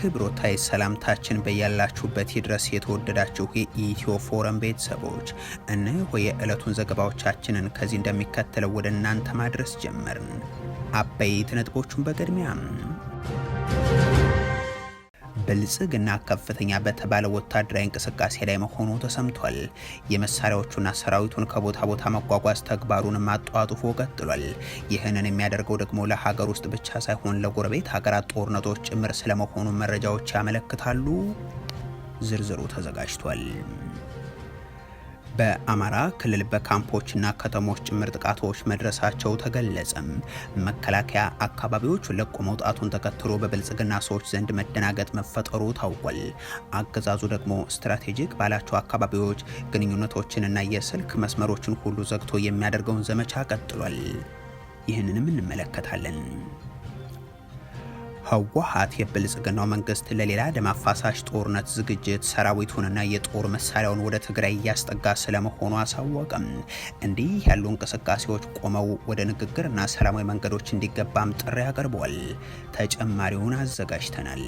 አክብሮታይ ሰላምታችን በያላችሁበት ይድረስ። የተወደዳችሁ የኢትዮ ፎረም ቤተሰቦች እነሆ የዕለቱን ዘገባዎቻችንን ከዚህ እንደሚከተለው ወደ እናንተ ማድረስ ጀመርን። አበይት ነጥቦቹን በቅድሚያ ብልጽግና ከፍተኛ በተባለ ወታደራዊ እንቅስቃሴ ላይ መሆኑ ተሰምቷል። የመሳሪያዎቹና ሰራዊቱን ከቦታ ቦታ መጓጓዝ ተግባሩን ማጧጡፎ ቀጥሏል። ይህንን የሚያደርገው ደግሞ ለሀገር ውስጥ ብቻ ሳይሆን ለጎረቤት ሀገራት ጦርነቶች ጭምር ስለመሆኑ መረጃዎች ያመለክታሉ። ዝርዝሩ ተዘጋጅቷል። በአማራ ክልል በካምፖችና ከተሞች ጭምር ጥቃቶች መድረሳቸው ተገለጸም። መከላከያ አካባቢዎች ለቆ መውጣቱን ተከትሎ በብልጽግና ሰዎች ዘንድ መደናገጥ መፈጠሩ ታውቋል። አገዛዙ ደግሞ ስትራቴጂክ ባላቸው አካባቢዎች ግንኙነቶችንና የስልክ መስመሮችን ሁሉ ዘግቶ የሚያደርገውን ዘመቻ ቀጥሏል። ይህንንም እንመለከታለን። ህወሓት የብልጽግናው መንግስት ለሌላ ደም አፋሳሽ ጦርነት ዝግጅት ሰራዊቱንና የጦር መሳሪያውን ወደ ትግራይ እያስጠጋ ስለመሆኑ አሳወቀም። እንዲህ ያሉ እንቅስቃሴዎች ቆመው ወደ ንግግርና ሰላማዊ መንገዶች እንዲገባም ጥሪ አቅርበዋል። ተጨማሪውን አዘጋጅተናል።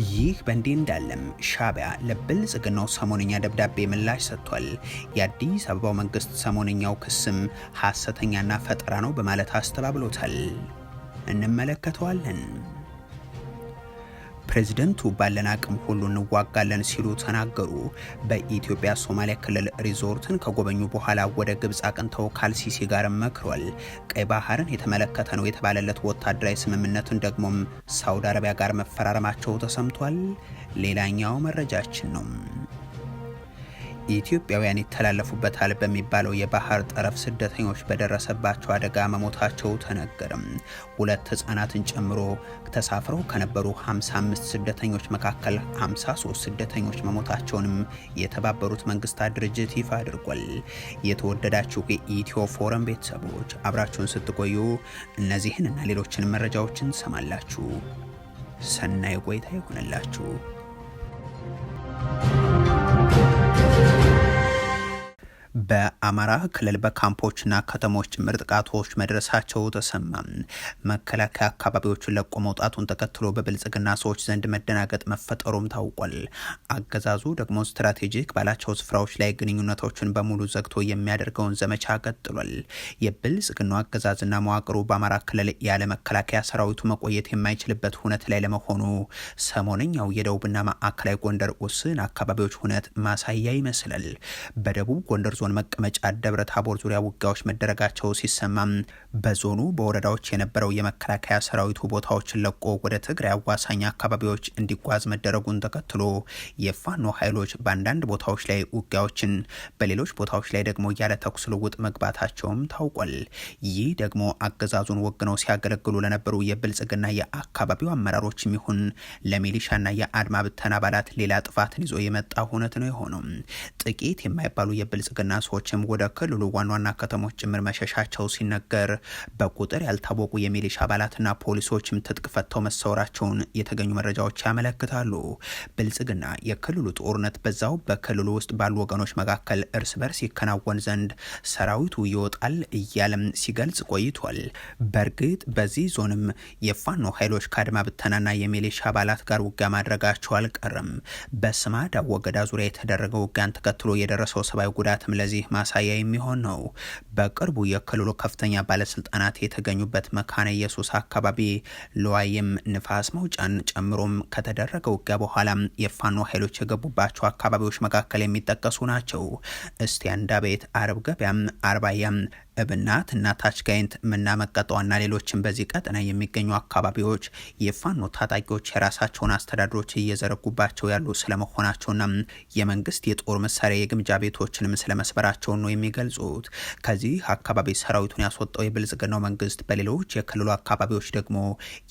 ይህ በእንዲህ እንዳለም ሻዕቢያ ለብልጽግናው ሰሞንኛ ደብዳቤ ምላሽ ሰጥቷል። የአዲስ አበባው መንግስት ሰሞንኛው ክስም ሐሰተኛና ፈጠራ ነው በማለት አስተባብሎታል። እንመለከተዋለን። ፕሬዝደንቱ ባለን አቅም ሁሉ እንዋጋለን ሲሉ ተናገሩ። በኢትዮጵያ ሶማሊያ ክልል ሪዞርትን ከጎበኙ በኋላ ወደ ግብፅ አቅንተው ከአልሲሲ ጋር መክሯል። ቀይ ባህርን የተመለከተ ነው የተባለለት ወታደራዊ ስምምነትን ደግሞም ሳውዲ አረቢያ ጋር መፈራረማቸው ተሰምቷል። ሌላኛው መረጃችን ነው። ኢትዮጵያውያን ይተላለፉበታል በሚባለው የባህር ጠረፍ ስደተኞች በደረሰባቸው አደጋ መሞታቸው ተነገረም። 2 ህጻናትን ጨምሮ ተሳፍረው ከነበሩ 55 ስደተኞች መካከል 53 ስደተኞች መሞታቸውንም የተባበሩት መንግስታት ድርጅት ይፋ አድርጓል። የተወደዳችሁ የኢትዮ ፎረም ቤተሰቦች አብራችሁን ስትቆዩ እነዚህን እና ሌሎችን መረጃዎችን ሰማላችሁ። ሰናይ ቆይታ ይሆንላችሁ። በአማራ ክልል በካምፖችና ከተሞች ጭምር ጥቃቶች መድረሳቸው ተሰማ። መከላከያ አካባቢዎችን ለቆ መውጣቱን ተከትሎ በብልጽግና ሰዎች ዘንድ መደናገጥ መፈጠሩም ታውቋል። አገዛዙ ደግሞ ስትራቴጂክ ባላቸው ስፍራዎች ላይ ግንኙነቶችን በሙሉ ዘግቶ የሚያደርገውን ዘመቻ ቀጥሏል። የብልጽግናው አገዛዝና መዋቅሩ በአማራ ክልል ያለ መከላከያ ሰራዊቱ መቆየት የማይችልበት ሁነት ላይ ለመሆኑ ሰሞነኛው የደቡብና ማዕከላዊ ጎንደር ውስን አካባቢዎች ሁነት ማሳያ ይመስላል። በደቡብ ጎንደር ዞን መቀመጫ ደብረ ታቦር ዙሪያ ውጊያዎች መደረጋቸው ሲሰማም በዞኑ በወረዳዎች የነበረው የመከላከያ ሰራዊቱ ቦታዎችን ለቆ ወደ ትግራይ አዋሳኝ አካባቢዎች እንዲጓዝ መደረጉን ተከትሎ የፋኖ ኃይሎች በአንዳንድ ቦታዎች ላይ ውጊያዎችን፣ በሌሎች ቦታዎች ላይ ደግሞ ያለ ተኩስ ልውውጥ መግባታቸውም ታውቋል። ይህ ደግሞ አገዛዙን ወግነው ሲያገለግሉ ለነበሩ የብልጽግና የአካባቢው አመራሮችም ይሁን ለሚሊሻና የአድማ ብተና አባላት ሌላ ጥፋትን ይዞ የመጣ ሁነት ነው የሆነው። ጥቂት የማይባሉ የብልጽግና ሰዎችም ወደ ክልሉ ዋና ዋና ከተሞች ጭምር መሸሻቸው ሲነገር በቁጥር ያልታወቁ የሚሊሻ አባላትና ፖሊሶችም ትጥቅ ፈተው መሰወራቸውን የተገኙ መረጃዎች ያመለክታሉ። ብልጽግና የክልሉ ጦርነት በዛው በክልሉ ውስጥ ባሉ ወገኖች መካከል እርስ በርስ ይከናወን ዘንድ ሰራዊቱ ይወጣል እያለም ሲገልጽ ቆይቷል። በእርግጥ በዚህ ዞንም የፋኖ ኃይሎች ከአድማ ብተናና የሚሊሻ አባላት ጋር ውጊያ ማድረጋቸው አልቀረም። በስማዳ ወገዳ ዙሪያ የተደረገው ውጊያን ተከትሎ የደረሰው ሰብአዊ ጉዳትም ለዚህ ማሳያ የሚሆን ነው። በቅርቡ የክልሉ ከፍተኛ ባለስልጣናት የተገኙበት መካነ ኢየሱስ አካባቢ ለዋይም ንፋስ መውጫን ጨምሮም ከተደረገ ውጊያ በኋላ የፋኖ ኃይሎች የገቡባቸው አካባቢዎች መካከል የሚጠቀሱ ናቸው። እስቲ አንዳቤት፣ አረብ ገበያም፣ አርባያም፣ እብናት እና ታች ጋይንት ምናመቀጠዋና ሌሎችም በዚህ ቀጠና የሚገኙ አካባቢዎች የፋኖ ታጣቂዎች የራሳቸውን አስተዳድሮች እየዘረጉባቸው ያሉ ስለመሆናቸውና የመንግስት የጦር መሳሪያ የግምጃ ቤቶችንም ስለመስበራቸው ነው የሚገልጹት። ከዚህ አካባቢ ሰራዊቱን ያስወጣው የብልጽግናው መንግስት በሌሎች የክልሉ አካባቢዎች ደግሞ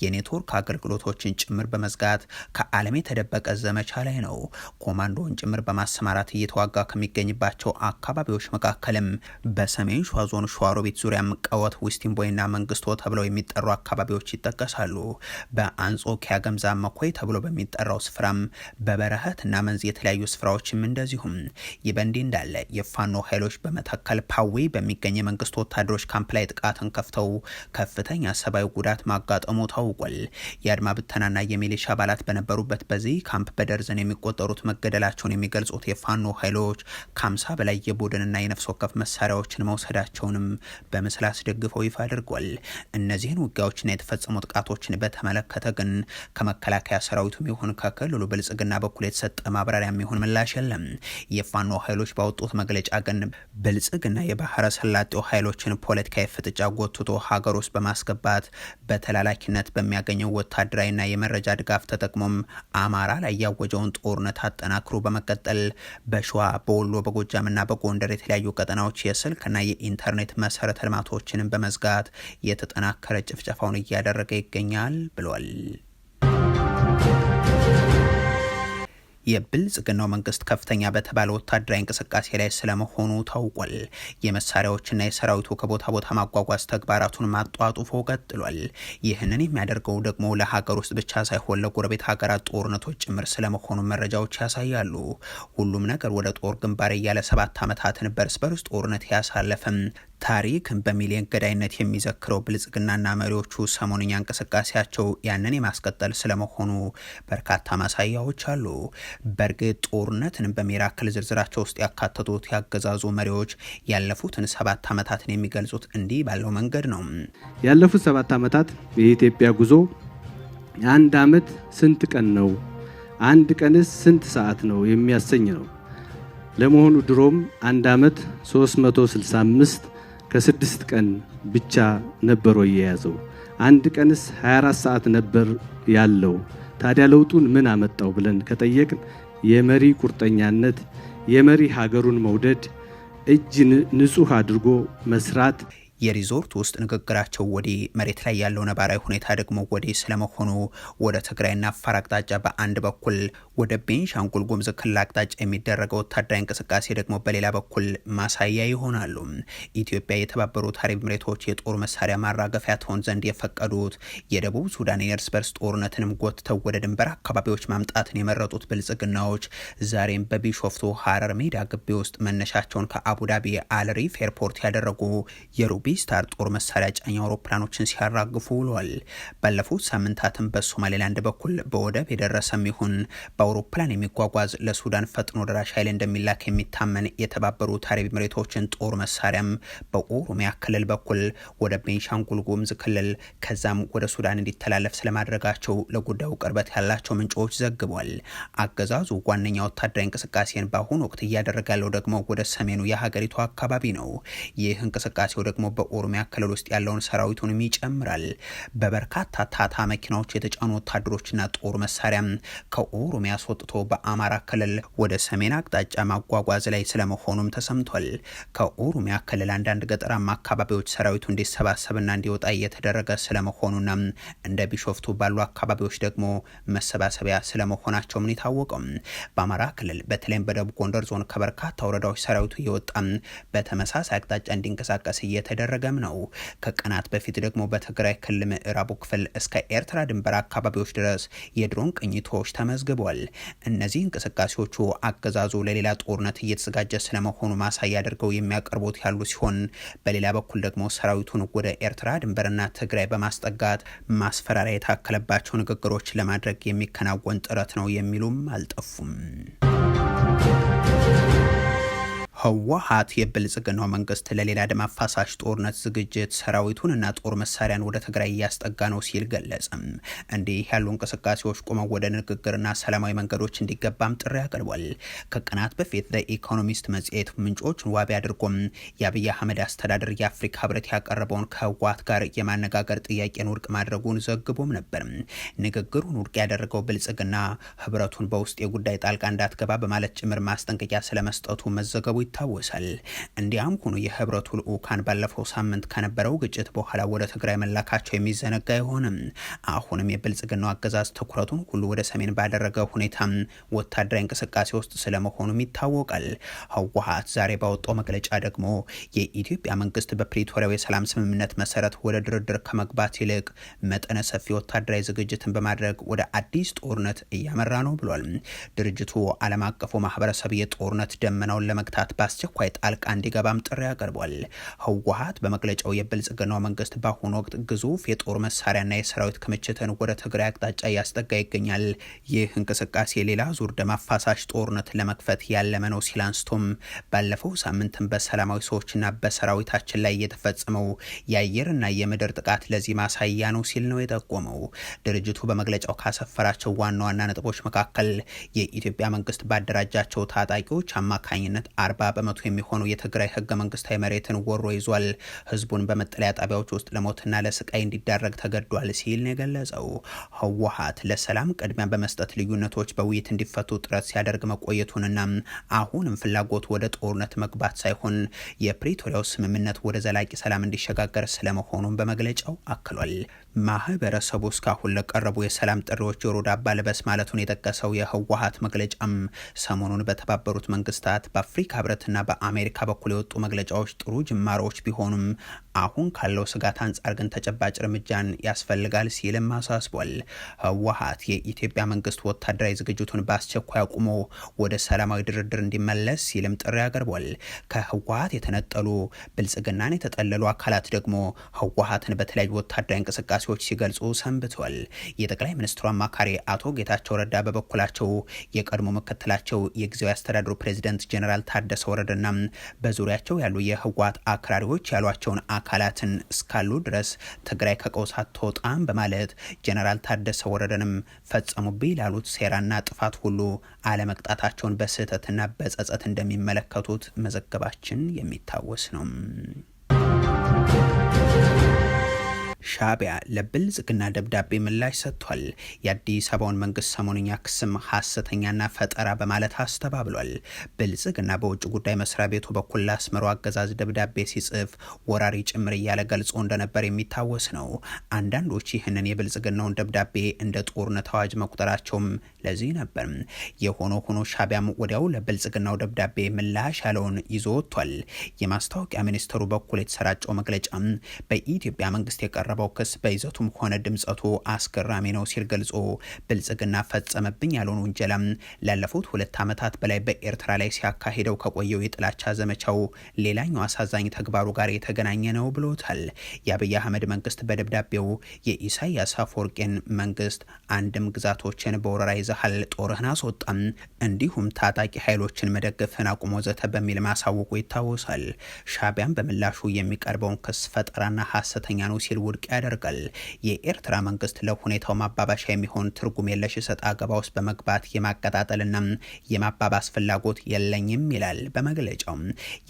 የኔትወርክ አገልግሎቶችን ጭምር በመዝጋት ከዓለም የተደበቀ ዘመቻ ላይ ነው። ኮማንዶን ጭምር በማሰማራት እየተዋጋ ከሚገኝባቸው አካባቢዎች መካከልም በሰሜን ሸዋ ዞን በሸዋሮቢት ዙሪያም ቀወት፣ ዊስቲንቦይና መንግስቶ ተብለው የሚጠሩ አካባቢዎች ይጠቀሳሉ። በአንጾኪያ ገምዛ መኮይ ተብሎ በሚጠራው ስፍራም በበረሃትና መንዝ የተለያዩ ስፍራዎችም እንደዚሁም። ይህ በእንዲህ እንዳለ የፋኖ ኃይሎች በመተከል ፓዊ በሚገኝ የመንግስት ወታደሮች ካምፕ ላይ ጥቃትን ከፍተው ከፍተኛ ሰብአዊ ጉዳት ማጋጠሙ ታውቋል። የአድማ ብተናና የሚሊሻ አባላት በነበሩበት በዚህ ካምፕ በደርዘን የሚቆጠሩት መገደላቸውን የሚገልጹት የፋኖ ኃይሎች ከ50 በላይ የቡድንና የነፍስ ወከፍ መሳሪያዎችን መውሰዳቸውንም በምስል አስደግፈው ይፋ አድርጓል። እነዚህን ውጊያዎችና የተፈጸሙ ጥቃቶችን በተመለከተ ግን ከመከላከያ ሰራዊቱም ይሁን ከክልሉ ብልጽግና በኩል የተሰጠ ማብራሪያም ይሁን ምላሽ የለም። የፋኖ ኃይሎች ባወጡት መግለጫ ግን ብልጽግና የባህረ ሰላጤው ኃይሎችን ፖለቲካዊ ፍጥጫ ጎትቶ ሀገር ውስጥ በማስገባት በተላላኪነት በሚያገኘው ወታደራዊና የመረጃ ድጋፍ ተጠቅሞም አማራ ላይ ያወጀውን ጦርነት አጠናክሮ በመቀጠል በሸዋ፣ በወሎ፣ በጎጃምና በጎንደር የተለያዩ ቀጠናዎች የስልክና የኢንተርኔት መሰረተ ልማቶችንም በመዝጋት የተጠናከረ ጭፍጨፋውን እያደረገ ይገኛል ብሏል። የብልጽግናው መንግስት ከፍተኛ በተባለ ወታደራዊ እንቅስቃሴ ላይ ስለመሆኑ ታውቋል። የመሳሪያዎችና የሰራዊቱ ከቦታ ቦታ ማጓጓዝ ተግባራቱን ማጧጡፎ ቀጥሏል። ይህንን የሚያደርገው ደግሞ ለሀገር ውስጥ ብቻ ሳይሆን ለጎረቤት ሀገራት ጦርነቶች ጭምር ስለመሆኑ መረጃዎች ያሳያሉ። ሁሉም ነገር ወደ ጦር ግንባር እያለ 7 ዓመታትን በርስ በርስ ጦርነት ያሳለፈም ታሪክ በሚሊዮን ገዳይነት የሚዘክረው ብልጽግናና መሪዎቹ ሰሞንኛ እንቅስቃሴያቸው ያንን የማስቀጠል ስለመሆኑ በርካታ ማሳያዎች አሉ። በእርግጥ ጦርነትን በሚራክል ዝርዝራቸው ውስጥ ያካተቱት ያገዛዙ መሪዎች ያለፉትን 7 ዓመታትን የሚገልጹት እንዲህ ባለው መንገድ ነው። ያለፉት 7 ዓመታት የኢትዮጵያ ጉዞ አንድ ዓመት ስንት ቀን ነው? አንድ ቀንስ ስንት ሰዓት ነው የሚያሰኝ ነው። ለመሆኑ ድሮም አንድ ዓመት 365 ከ6 ቀን ብቻ ነበር የያዘው? አንድ ቀንስ 24 ሰዓት ነበር ያለው። ታዲያ ለውጡን ምን አመጣው ብለን ከጠየቅን የመሪ ቁርጠኛነት፣ የመሪ ሀገሩን መውደድ፣ እጅ ንጹህ አድርጎ መስራት፣ የሪዞርት ውስጥ ንግግራቸው ወዲህ መሬት ላይ ያለው ነባራዊ ሁኔታ ደግሞ ወዲህ ስለመሆኑ ወደ ትግራይና አፋር አቅጣጫ በአንድ በኩል ወደ ቤንሻንጉል ጉሙዝ ክልል አቅጣጫ የሚደረገው ወታደራዊ እንቅስቃሴ ደግሞ በሌላ በኩል ማሳያ ይሆናሉ። ኢትዮጵያ የተባበሩት አረብ ኤሚሬቶች የጦር መሳሪያ ማራገፊያ ትሆን ዘንድ የፈቀዱት የደቡብ ሱዳን የእርስ በርስ ጦርነትንም ጎትተው ወደ ድንበር አካባቢዎች ማምጣትን የመረጡት ብልጽግናዎች ዛሬም በቢሾፍቱ ሀረር ሜዳ ግቢ ውስጥ መነሻቸውን ከአቡዳቢ አልሪፍ ኤርፖርት ያደረጉ የሩቢስታር ጦር መሳሪያ ጫኝ አውሮፕላኖችን ሲያራግፉ ውለዋል። ባለፉት ሳምንታትም በሶማሌላንድ በኩል በወደብ የደረሰም ይሁን በአውሮፕላን የሚጓጓዝ ለሱዳን ፈጥኖ ደራሽ ኃይል እንደሚላክ የሚታመን የተባበሩት አረብ ኤሚሬቶችን ጦር መሳሪያም በኦሮሚያ ክልል በኩል ወደ ቤንሻንጉል ጉሙዝ ክልል ከዛም ወደ ሱዳን እንዲተላለፍ ስለማድረጋቸው ለጉዳዩ ቅርበት ያላቸው ምንጮች ዘግቧል። አገዛዙ ዋነኛ ወታደራዊ እንቅስቃሴን በአሁኑ ወቅት እያደረገ ያለው ደግሞ ወደ ሰሜኑ የሀገሪቱ አካባቢ ነው። ይህ እንቅስቃሴው ደግሞ በኦሮሚያ ክልል ውስጥ ያለውን ሰራዊቱንም ይጨምራል። በበርካታ ታታ መኪናዎች የተጫኑ ወታደሮችና ጦር መሳሪያ ከኦሮሚያ አስወጥቶ በአማራ ክልል ወደ ሰሜን አቅጣጫ ማጓጓዝ ላይ ስለመሆኑም ተሰምቷል። ከኦሮሚያ ክልል አንዳንድ ገጠራማ አካባቢዎች ሰራዊቱ እንዲሰባሰብና እንዲወጣ እየተደረገ ስለመሆኑና እንደ ቢሾፍቱ ባሉ አካባቢዎች ደግሞ መሰባሰቢያ ስለመሆናቸው ምን የታወቀው። በአማራ ክልል በተለይም በደቡብ ጎንደር ዞን ከበርካታ ወረዳዎች ሰራዊቱ እየወጣ በተመሳሳይ አቅጣጫ እንዲንቀሳቀስ እየተደረገም ነው። ከቀናት በፊት ደግሞ በትግራይ ክልል ምዕራቡ ክፍል እስከ ኤርትራ ድንበር አካባቢዎች ድረስ የድሮን ቅኝቶች ተመዝግቧል። እነዚህ እንቅስቃሴዎቹ አገዛዙ ለሌላ ጦርነት እየተዘጋጀ ስለመሆኑ ማሳያ አድርገው የሚያቀርቡት ያሉ ሲሆን፣ በሌላ በኩል ደግሞ ሰራዊቱን ወደ ኤርትራ ድንበርና ትግራይ በማስጠጋት ማስፈራሪያ የታከለባቸው ንግግሮች ለማድረግ የሚከናወን ጥረት ነው የሚሉም አልጠፉም። ህወሓት የብልጽግናው መንግስት ለሌላ ደም አፋሳሽ ጦርነት ዝግጅት ሰራዊቱንና ጦር መሳሪያን ወደ ትግራይ እያስጠጋ ነው ሲል ገለጸ። እንዲህ ያሉ እንቅስቃሴዎች ቆመው ወደ ንግግርና ሰላማዊ መንገዶች እንዲገባም ጥሪ አቅርቧል። ከቀናት በፊት ለኢኮኖሚስት መጽሔት ምንጮችን ዋቢ አድርጎም የአብይ አህመድ አስተዳደር የአፍሪካ ህብረት ያቀረበውን ከህወሓት ጋር የማነጋገር ጥያቄን ውድቅ ማድረጉን ዘግቦም ነበር። ንግግሩን ውድቅ ያደረገው ብልጽግና ህብረቱን በውስጥ የጉዳይ ጣልቃ እንዳትገባ በማለት ጭምር ማስጠንቀቂያ ስለመስጠቱ መዘገቡ ይታወሳል። እንዲያም ሆኖ የህብረቱ ልዑካን ባለፈው ሳምንት ከነበረው ግጭት በኋላ ወደ ትግራይ መላካቸው የሚዘነጋ አይሆንም። አሁንም የብልጽግናው አገዛዝ ትኩረቱን ሁሉ ወደ ሰሜን ባደረገ ሁኔታ ወታደራዊ እንቅስቃሴ ውስጥ ስለመሆኑም ይታወቃል። ህወሓት ዛሬ ባወጣው መግለጫ ደግሞ የኢትዮጵያ መንግስት በፕሪቶሪያው የሰላም ስምምነት መሰረት ወደ ድርድር ከመግባት ይልቅ መጠነ ሰፊ ወታደራዊ ዝግጅትን በማድረግ ወደ አዲስ ጦርነት እያመራ ነው ብሏል። ድርጅቱ ዓለም አቀፉ ማህበረሰብ የጦርነት ደመናውን ለመግታት በአስቸኳይ ጣልቃ እንዲገባም ጥሪ አቅርቧል። ህወሓት በመግለጫው የብልጽግናው መንግስት በአሁኑ ወቅት ግዙፍ የጦር መሳሪያና የሰራዊት ክምችትን ወደ ትግራይ አቅጣጫ እያስጠጋ ይገኛል። ይህ እንቅስቃሴ ሌላ ዙር ደም አፋሳሽ ጦርነት ለመክፈት ያለመ ነው ሲል አንስቶም ባለፈው ሳምንትም በሰላማዊ ሰዎችና በሰራዊታችን ላይ የተፈጸመው የአየርና የምድር ጥቃት ለዚህ ማሳያ ነው ሲል ነው የጠቆመው። ድርጅቱ በመግለጫው ካሰፈራቸው ዋና ዋና ነጥቦች መካከል የኢትዮጵያ መንግስት ባደራጃቸው ታጣቂዎች አማካኝነት 40 በመቶ የሚሆኑ የትግራይ ህገ መንግስታዊ መሬትን ወሮ ይዟል፣ ህዝቡን በመጠለያ ጣቢያዎች ውስጥ ለሞትና ለስቃይ እንዲዳረግ ተገዷል ሲል ነው የገለጸው። ህወሓት ለሰላም ቅድሚያ በመስጠት ልዩነቶች በውይይት እንዲፈቱ ጥረት ሲያደርግ መቆየቱንና አሁንም ፍላጎት ወደ ጦርነት መግባት ሳይሆን የፕሪቶሪያው ስምምነት ወደ ዘላቂ ሰላም እንዲሸጋገር ስለመሆኑን በመግለጫው አክሏል። ማህበረሰቡ እስካሁን ለቀረቡ የሰላም ጥሪዎች ጆሮ ዳባ ልበስ ማለቱን የጠቀሰው የህወሓት መግለጫም ሰሞኑን በተባበሩት መንግስታት በአፍሪካ ህብረትና በአሜሪካ በኩል የወጡ መግለጫዎች ጥሩ ጅማሮዎች ቢሆኑም አሁን ካለው ስጋት አንጻር ግን ተጨባጭ እርምጃን ያስፈልጋል ሲልም አሳስቧል። ህወሓት የኢትዮጵያ መንግስት ወታደራዊ ዝግጅቱን በአስቸኳይ አቁሞ ወደ ሰላማዊ ድርድር እንዲመለስ ሲልም ጥሪ አቅርቧል። ከህወሓት የተነጠሉ ብልጽግናን የተጠለሉ አካላት ደግሞ ህወሓትን በተለያዩ ወታደራዊ እንቅስቃሴዎች ሲገልጹ ሰንብቷል። የጠቅላይ ሚኒስትሩ አማካሪ አቶ ጌታቸው ረዳ በበኩላቸው የቀድሞ ምክትላቸው የጊዜያዊ አስተዳደሩ ፕሬዝዳንት ጀነራል ታደሰ ወረደና በዙሪያቸው ያሉ የህወሓት አክራሪዎች ያሏቸውን አካላትን እስካሉ ድረስ ትግራይ ከቀውስ አትወጣም በማለት ጀነራል ታደሰ ወረደንም ፈጸሙብኝ ላሉት ሴራና ጥፋት ሁሉ አለመቅጣታቸውን በስህተትና በጸጸት እንደሚመለከቱት መዘገባችን የሚታወስ ነው። ሻዕቢያ ለብልጽግና ደብዳቤ ምላሽ ሰጥቷል። የአዲስ አበባውን መንግስት ሰሞንኛ ክስም ሐሰተኛና ፈጠራ በማለት አስተባብሏል። ብልጽግና በውጭ ጉዳይ መስሪያ ቤቱ በኩል ለአስመራው አገዛዝ ደብዳቤ ሲጽፍ ወራሪ ጭምር እያለ ገልጾ እንደነበር የሚታወስ ነው። አንዳንዶች ይህንን የብልጽግናውን ደብዳቤ እንደ ጦርነት አዋጅ መቁጠራቸውም ለዚህ ነበር። የሆኖ ሆኖ ሻዕቢያም ወዲያው ለብልጽግናው ደብዳቤ ምላሽ ያለውን ይዞ ወጥቷል። የማስታወቂያ ሚኒስትሩ በኩል የተሰራጨው መግለጫ በኢትዮጵያ መንግስት የቀረበው ክስ በይዘቱም ሆነ ድምጸቱ አስገራሚ ነው ሲል ገልጾ ብልጽግና ፈጸመብኝ ያለውን ውንጀላ ላለፉት 2 ዓመታት በላይ በኤርትራ ላይ ሲያካሂደው ከቆየው የጥላቻ ዘመቻው ሌላኛው አሳዛኝ ተግባሩ ጋር የተገናኘ ነው ብሎታል። የአብይ አህመድ መንግስት በደብዳቤው የኢሳያስ አፈወርቂን መንግስት አንድም ግዛቶችን በወረራ ይዘሃል፣ ጦርህን አስወጣም፣ እንዲሁም ታጣቂ ኃይሎችን መደገፍን አቁሞ ዘተ በሚል ማሳወቁ ይታወሳል። ሻዕቢያን በምላሹ የሚቀርበውን ክስ ፈጠራና ሐሰተኛ ነው ሲል ውድቅ ያደርጋል። የኤርትራ መንግስት ለሁኔታው ማባባሻ የሚሆን ትርጉም የለሽ ሰጣ ገባ ውስጥ በመግባት የማቀጣጠልና የማባባስ ፍላጎት የለኝም ይላል በመግለጫው።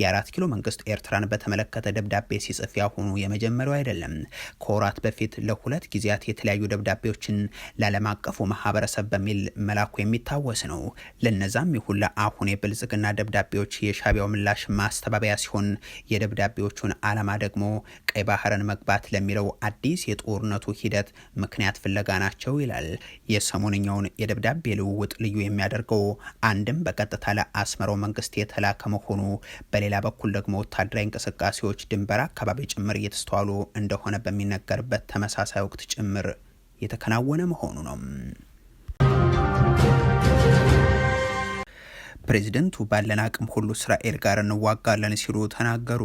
የ4 ኪሎ መንግስት ኤርትራን በተመለከተ ደብዳቤ ሲጽፍ ያሁኑ የመጀመሪያው አይደለም። ከወራት በፊት ለ2 ጊዜያት የተለያዩ ደብዳቤዎችን ለዓለም አቀፉ ማህበረሰብ በሚል መላኩ የሚታወስ ነው። ለነዛም ይሁን ለአሁን የብልጽግና ደብዳቤዎች የሻዕቢያው ምላሽ ማስተባበያ ሲሆን የደብዳቤዎቹን ዓላማ ደግሞ ቀይ ባህርን መግባት ለሚለው አዲስ የጦርነቱ ሂደት ምክንያት ፍለጋ ናቸው ይላል። የሰሞንኛውን የደብዳቤ ልውውጥ ልዩ የሚያደርገው አንድም በቀጥታ ለአስመራው መንግስት የተላከ መሆኑ፣ በሌላ በኩል ደግሞ ወታደራዊ እንቅስቃሴዎች ድንበር አካባቢ ጭምር እየተስተዋሉ እንደሆነ በሚነገርበት ተመሳሳይ ወቅት ጭምር የተከናወነ መሆኑ ነው። ፕሬዚደንቱ ባለን አቅም ሁሉ እስራኤል ጋር እንዋጋለን ሲሉ ተናገሩ።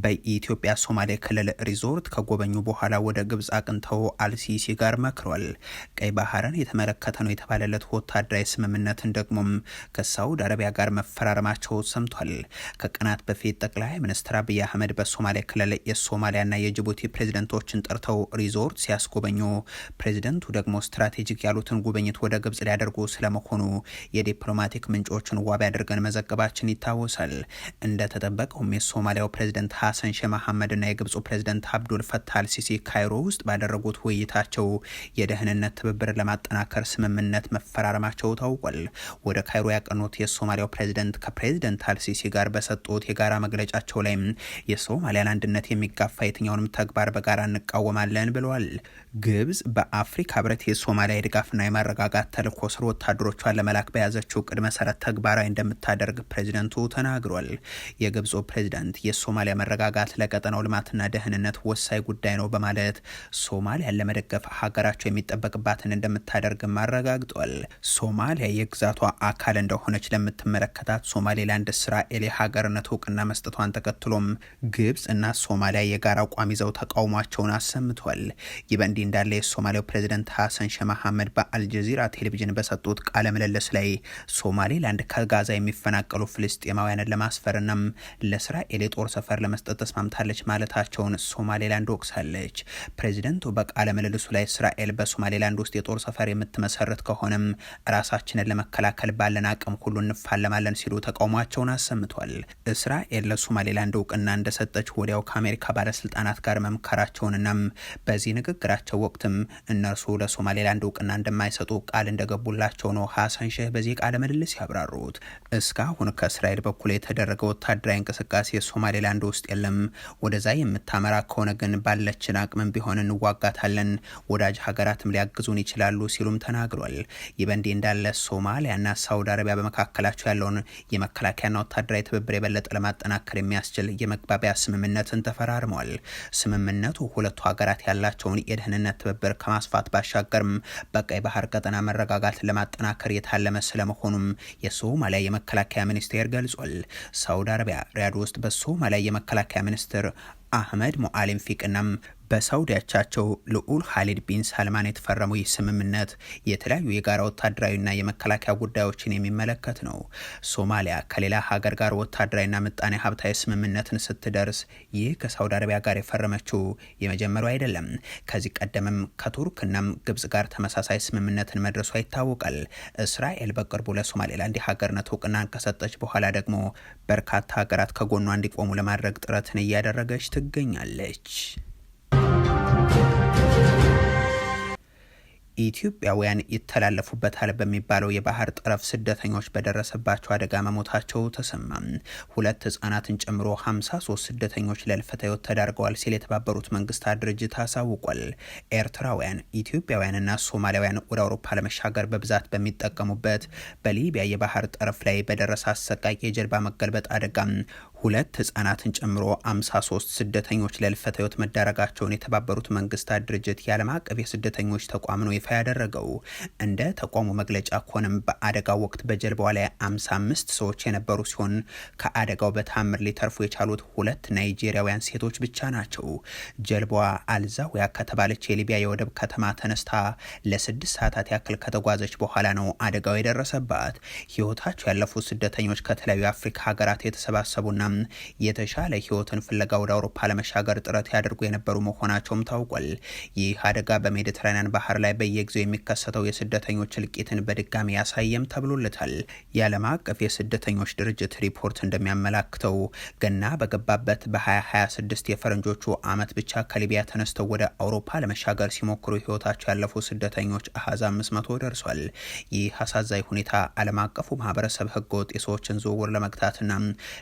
በኢትዮጵያ ሶማሌ ክልል ሪዞርት ከጎበኙ በኋላ ወደ ግብጽ አቅንተው አልሲሲ ጋር መክሯል። ቀይ ባህርን የተመለከተ ነው የተባለለት ወታደራዊ ስምምነትን ደግሞም ከሳውዲ አረቢያ ጋር መፈራረማቸው ሰምቷል። ከቀናት በፊት ጠቅላይ ሚኒስትር አብይ አህመድ በሶማሌ ክልል የሶማሊያና የጅቡቲ ፕሬዚደንቶችን ጠርተው ሪዞርት ሲያስጎበኙ ፕሬዚደንቱ ደግሞ ስትራቴጂክ ያሉትን ጉብኝት ወደ ግብጽ ሊያደርጉ ስለመሆኑ የዲፕሎማቲክ ምንጮችን ዋቢ አድርገን መዘገባችን ይታወሳል። እንደተጠበቀውም የሶማሊያው ፕሬዝደንት ሐሰን ሼህ መሐመድና የግብፁ ፕሬዝደንት አብዱል ፈታህ አልሲሲ ካይሮ ውስጥ ባደረጉት ውይይታቸው የደህንነት ትብብር ለማጠናከር ስምምነት መፈራረማቸው ታውቋል። ወደ ካይሮ ያቀኑት የሶማሊያው ፕሬዝደንት ከፕሬዝደንት አልሲሲ ጋር በሰጡት የጋራ መግለጫቸው ላይ የሶማሊያን አንድነት የሚጋፋ የትኛውንም ተግባር በጋራ እንቃወማለን ብለዋል። ግብጽ በአፍሪካ ህብረት የሶማሊያ የድጋፍና የማረጋጋት ተልዕኮ ስር ወታደሮቿን ለመላክ በያዘችው ቅድ መሰረት ተግባራዊ እንደምታደርግ ፕሬዝደንቱ ተናግሯል። የግብፁ ፕሬዝደንት የሶማሊያ መረጋጋት ለቀጠናው ልማትና ደህንነት ወሳኝ ጉዳይ ነው በማለት ሶማሊያን ለመደገፍ ሀገራቸው የሚጠበቅባትን እንደምታደርግም አረጋግጧል። ሶማሊያ የግዛቷ አካል እንደሆነች ለምትመለከታት ሶማሌላንድ እስራኤል የሀገርነት እውቅና መስጠቷን ተከትሎም ግብጽ እና ሶማሊያ የጋራ አቋም ይዘው ተቃውሟቸውን አሰምቷል። ይህ በእንዲህ እንዳለ የሶማሊያው ፕሬዝደንት ሐሰን ሼህ መሐመድ በአልጀዚራ ቴሌቪዥን በሰጡት ቃለ ምልልስ ላይ ሶማሌላንድ ከጋዛ የሚፈናቀሉ ፍልስጤማውያንን ለማስፈርና ለእስራኤል የጦር ሰፈር ለመስጠት ተስማምታለች ማለታቸውን ሶማሌላንድ ወቅሳለች። ፕሬዝደንቱ በቃለ ምልልሱ ላይ እስራኤል በሶማሌላንድ ውስጥ የጦር ሰፈር የምትመሰርት ከሆነም ራሳችንን ለመከላከል ባለን አቅም ሁሉ እንፋለማለን ሲሉ ተቃውሟቸውን አሰምቷል። እስራኤል ለሶማሌላንድ እውቅና እንደሰጠች ወዲያው ከአሜሪካ ባለስልጣናት ጋር መምከራቸውንና በዚህ ንግግራቸው ወቅትም እነርሱ ለሶማሌላንድ እውቅና እንደማይሰጡ ቃል እንደገቡላቸው ነው ሐሰን ሼህ በዚህ ቃለ ምልልስ ያብራሩት። እስካሁን ከእስራኤል በኩል የተደረገ ወታደራዊ እንቅስቃሴ ሶማሌላንድ ውስጥ የለም። ወደዛ የምታመራ ከሆነ ግን ባለችን አቅምም ቢሆን እንዋጋታለን፣ ወዳጅ ሀገራትም ሊያግዙን ይችላሉ ሲሉም ተናግሯል። ይህ በእንዲህ እንዳለ ሶማሊያና ሳውዲ አረቢያ በመካከላቸው ያለውን የመከላከያና ወታደራዊ ትብብር የበለጠ ለማጠናከር የሚያስችል የመግባቢያ ስምምነትን ተፈራርመዋል። ስምምነቱ ሁለቱ ሀገራት ያላቸውን የደህንነት ትብብር ከማስፋት ባሻገርም በቀይ ባህር ቀጠና መረጋጋትን ለማጠናከር የታለመ ስለመሆኑም የሶማሊያ የመከላከያ ሚኒስቴር ገልጿል። ሳውዲ አረቢያ ሪያድ ውስጥ በሶማሊያ የመከላከያ ሚኒስትር አህመድ ሞአሊም ፊቅናም በሳውዲ አቻቸው ልዑል ኻሊድ ቢን ሳልማን የተፈረመው ይህ ስምምነት የተለያዩ የጋራ ወታደራዊና የመከላከያ ጉዳዮችን የሚመለከት ነው። ሶማሊያ ከሌላ ሀገር ጋር ወታደራዊና ምጣኔ ሀብታዊ ስምምነትን ስትደርስ ይህ ከሳውዲ አረቢያ ጋር የፈረመችው የመጀመሪያው አይደለም። ከዚህ ቀደምም ከቱርክናም ግብጽ ጋር ተመሳሳይ ስምምነትን መድረሷ ይታወቃል። እስራኤል በቅርቡ ለሶማሌላንድ የሀገርነት እውቅናን ከሰጠች በኋላ ደግሞ በርካታ ሀገራት ከጎኗ እንዲቆሙ ለማድረግ ጥረትን እያደረገች ትገኛለች። ኢትዮጵያውያን ይተላለፉበታል በሚባለው የባህር ጠረፍ ስደተኞች በደረሰባቸው አደጋ መሞታቸው ተሰማ። 2 ህጻናትን ጨምሮ 53 ስደተኞች ለህልፈተ ህይወት ተዳርገዋል ሲል የተባበሩት መንግስታት ድርጅት አሳውቋል። ኤርትራውያን፣ ኢትዮጵያውያንና ሶማሊያውያን ወደ አውሮፓ ለመሻገር በብዛት በሚጠቀሙበት በሊቢያ የባህር ጠረፍ ላይ በደረሰ አሰቃቂ የጀልባ መገልበጥ አደጋ 2 ህጻናትን ጨምሮ 53 ስደተኞች ለህልፈተ ህይወት መዳረጋቸውን የተባበሩት መንግስታት ድርጅት የዓለም አቀፍ የስደተኞች ተቋም ነው ይፋ ያደረገው። እንደ ተቋሙ መግለጫ ከሆነም በአደጋው ወቅት በጀልባዋ ላይ 55 ሰዎች የነበሩ ሲሆን ከአደጋው በታምር ሊተርፉ የቻሉት 2 ናይጄሪያውያን ሴቶች ብቻ ናቸው። ጀልባዋ አልዛዊያ ከተባለች የሊቢያ የወደብ ከተማ ተነስታ ለ6 ሰዓታት ያክል ከተጓዘች በኋላ ነው አደጋው የደረሰባት። ህይወታቸው ያለፉት ስደተኞች ከተለያዩ የአፍሪካ ሀገራት የተሰባሰቡና የተሻለ ህይወትን ፍለጋ ወደ አውሮፓ ለመሻገር ጥረት ያደርጉ የነበሩ መሆናቸውም ታውቋል። ይህ አደጋ በሜዲትራኒያን ባህር ላይ በየጊዜው የሚከሰተው የስደተኞች እልቂትን በድጋሚ ያሳየም ተብሎለታል። የዓለም አቀፍ የስደተኞች ድርጅት ሪፖርት እንደሚያመላክተው ገና በገባበት በ2026 የፈረንጆቹ ዓመት ብቻ ከሊቢያ ተነስተው ወደ አውሮፓ ለመሻገር ሲሞክሩ ህይወታቸው ያለፉ ስደተኞች አሃዝ 500 ደርሷል። ይህ አሳዛኝ ሁኔታ ዓለም አቀፉ ማህበረሰብ ህገወጥ የሰዎችን ዝውውር ለመግታትና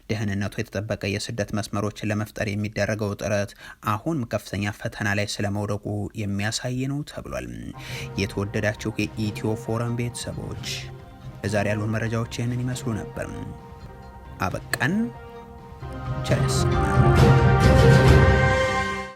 ደህንነቱ የተጠበቀ የስደት መስመሮችን ለመፍጠር የሚደረገው ጥረት አሁን ከፍተኛ ፈተና ላይ ስለመውደቁ የሚያሳይ ነው ተብሏል። የተወደዳችሁ የኢትዮ ፎረም ቤተሰቦች ለዛሬ ያሉን መረጃዎች ይህንን ይመስሉ ነበር። አበቃን። ቸር ያሰማን።